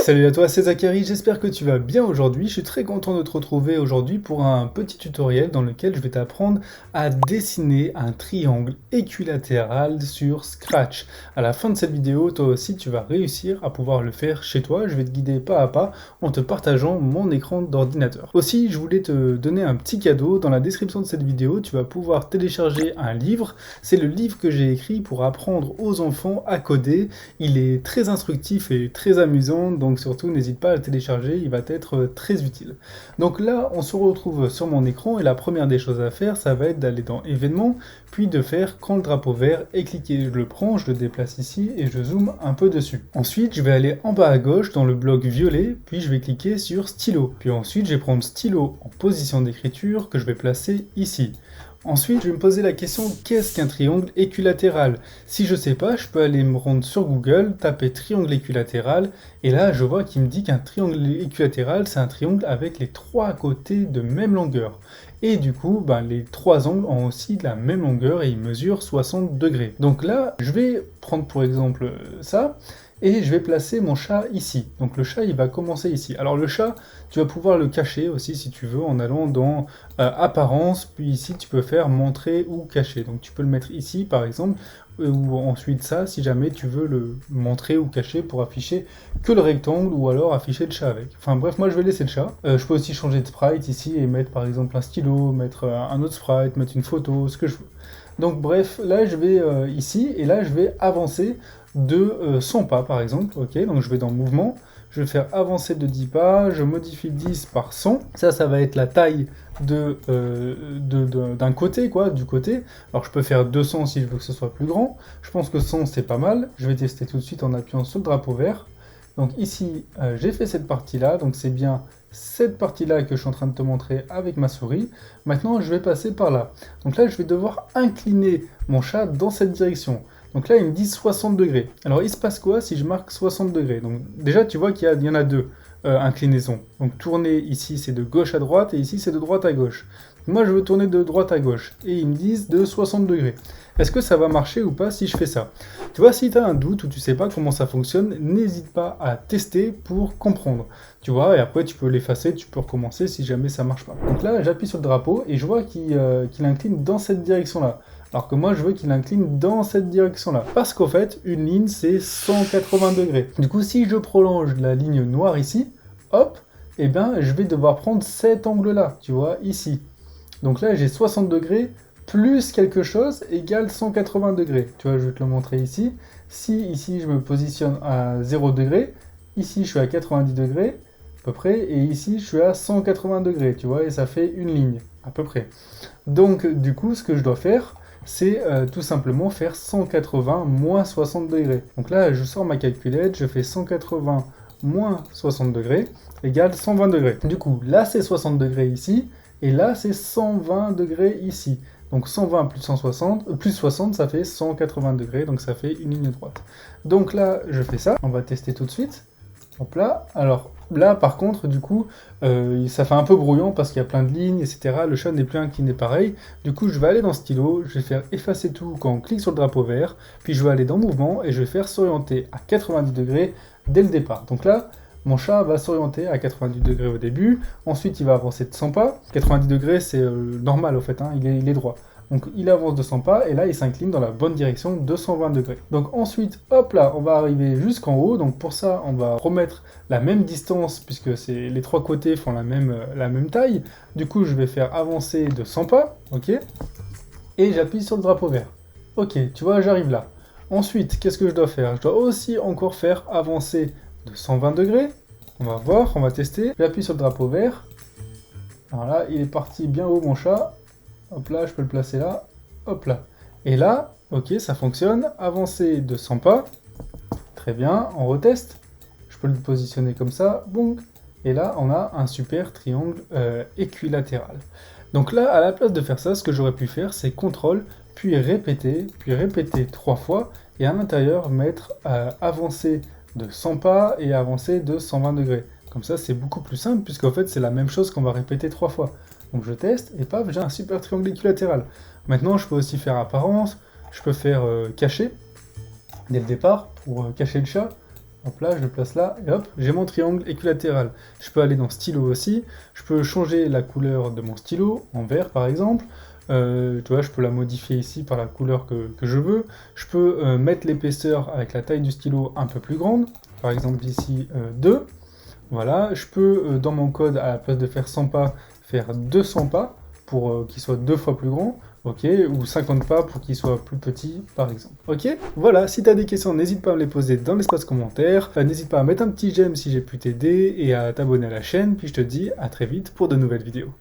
Salut à toi, c'est Zachary, j'espère que tu vas bien aujourd'hui. Je suis très content de te retrouver aujourd'hui pour un petit tutoriel dans lequel je vais t'apprendre à dessiner un triangle équilatéral sur Scratch. À la fin de cette vidéo, toi aussi tu vas réussir à pouvoir le faire chez toi. Je vais te guider pas à pas en te partageant mon écran d'ordinateur. Aussi, je voulais te donner un petit cadeau. Dans la description de cette vidéo, tu vas pouvoir télécharger un livre. C'est le livre que j'ai écrit pour apprendre aux enfants à coder. Il est très instructif et très amusant, donc surtout n'hésite pas à le télécharger, il va être très utile. Donc là, on se retrouve sur mon écran et la première des choses à faire, ça va être d'aller dans événements, puis de faire quand le drapeau vert est cliqué. Je le prends, je le déplace ici et je zoome un peu dessus. Ensuite, je vais aller en bas à gauche dans le bloc violet, puis je vais cliquer sur stylo. Puis ensuite, je vais prendre stylo en position d'écriture que je vais placer ici. Ensuite, je vais me poser la question, qu'est-ce qu'un triangle équilatéral? Si je sais pas, je peux aller me rendre sur Google, taper triangle équilatéral, et là, je vois qu'il me dit qu'un triangle équilatéral, c'est un triangle avec les trois côtés de même longueur. Et du coup, les trois angles ont aussi la même longueur et ils mesurent 60 degrés. Donc là, je vais prendre pour exemple ça, et je vais placer mon chat ici. Donc le chat, il va commencer ici. Alors le chat, tu vas pouvoir le cacher aussi si tu veux en allant dans apparence, puis ici tu peux faire montrer ou cacher. Donc tu peux le mettre ici par exemple, ou ensuite ça si jamais tu veux le montrer ou cacher pour afficher que le rectangle ou alors afficher le chat avec. Enfin bref, moi je vais laisser le chat. Je peux aussi changer de sprite ici et mettre par exemple un stylo, mettre un autre sprite, mettre une photo, ce que je veux. Donc bref, là je vais ici et là je vais avancer de 100 pas par exemple, ok, donc je vais dans mouvement, je vais faire avancer de 10 pas, je modifie 10 par 100, ça va être la taille d'un côté, quoi, du côté, alors je peux faire 200 si je veux que ce soit plus grand, je pense que 100 c'est pas mal, je vais tester tout de suite en appuyant sur le drapeau vert, donc ici j'ai fait cette partie là, donc c'est bien cette partie-là que je suis en train de te montrer avec ma souris. Maintenant, je vais passer par là. Donc là, je vais devoir incliner mon chat dans cette direction. Donc là, il me dit 60 degrés. Alors, il se passe quoi si je marque 60 degrés? Donc déjà, tu vois qu'il y en a deux inclinaisons. Donc tourner ici, c'est de gauche à droite, et ici, c'est de droite à gauche. Moi, je veux tourner de droite à gauche, et ils me disent de 60 degrés. Est-ce que ça va marcher ou pas si je fais ça? Tu vois, si tu as un doute ou tu sais pas comment ça fonctionne, n'hésite pas à tester pour comprendre. Tu vois, et après tu peux l'effacer, tu peux recommencer si jamais ça marche pas. Donc là, j'appuie sur le drapeau et je vois qu'il incline dans cette direction-là. Alors que moi, je veux qu'il incline dans cette direction-là. Parce qu'au fait, une ligne, c'est 180 degrés. Du coup, si je prolonge la ligne noire ici, hop, eh bien, je vais devoir prendre cet angle-là, tu vois, ici. Donc là, j'ai 60 degrés plus quelque chose égale 180 degrés. Tu vois, je vais te le montrer ici. Si ici, je me positionne à 0 degré, ici, je suis à 90 degrés, à peu près, et ici, je suis à 180 degrés, tu vois, et ça fait une ligne, à peu près. Donc, du coup, ce que je dois faire, c'est tout simplement faire 180 moins 60 degrés. Donc là, je sors ma calculette, je fais 180 moins 60 degrés égale 120 degrés. Du coup, là, c'est 60 degrés ici, et là, c'est 120 degrés ici. Donc 120 plus 160, plus 60, ça fait 180 degrés, donc ça fait une ligne droite. Donc là, je fais ça, on va tester tout de suite. Hop là, alors là par contre, du coup, ça fait un peu brouillon parce qu'il y a plein de lignes, etc. Le chat n'est plus incliné pareil. Du coup, je vais aller dans stylo, je vais faire effacer tout quand on clique sur le drapeau vert, puis je vais aller dans mouvement et je vais faire s'orienter à 90 degrés dès le départ. Donc là, mon chat va s'orienter à 90 degrés au début, ensuite il va avancer de 100 pas. 90 degrés, c'est normal au fait, hein, il est droit. Donc il avance de 100 pas et là il s'incline dans la bonne direction de 120 degrés. Donc ensuite, hop là, on va arriver jusqu'en haut. Donc pour ça, on va remettre la même distance puisque les trois côtés font la même taille. Du coup, je vais faire avancer de 100 pas, ok? Et j'appuie sur le drapeau vert. Ok, tu vois, j'arrive là. Ensuite, qu'est-ce que je dois faire? Je dois aussi encore faire avancer de 120 degrés. On va voir, on va tester. J'appuie sur le drapeau vert. Alors là, il est parti bien haut mon chat. Hop là, je peux le placer là. Hop là. Et là, ok, ça fonctionne. Avancer de 100 pas. Très bien, on reteste. Je peux le positionner comme ça. Boum. Et là, on a un super triangle équilatéral. Donc là, à la place de faire ça, ce que j'aurais pu faire, c'est CTRL, puis répéter 3 fois. Et à l'intérieur, mettre avancer de 100 pas et avancer de 120 degrés. Comme ça, c'est beaucoup plus simple, puisqu'en fait, c'est la même chose qu'on va répéter 3 fois. Donc je teste, et paf, j'ai un super triangle équilatéral. Maintenant, je peux aussi faire apparence, je peux faire cacher, dès le départ, pour cacher le chat. Hop là, je le place là, et hop, j'ai mon triangle équilatéral. Je peux aller dans stylo aussi, je peux changer la couleur de mon stylo, en vert par exemple. Tu vois, je peux la modifier ici par la couleur que je veux. Je peux mettre l'épaisseur avec la taille du stylo un peu plus grande, par exemple ici 2. Voilà, je peux dans mon code, à la place de faire 100 pas, faire 200 pas pour qu'il soit 2 fois plus grand. Ok, ou 50 pas pour qu'il soit plus petit, par exemple. Ok, voilà, si tu as des questions, n'hésite pas à me les poser dans l'espace commentaire. N'hésite pas à mettre un petit j'aime si j'ai pu t'aider et à t'abonner à la chaîne. Puis je te dis à très vite pour de nouvelles vidéos.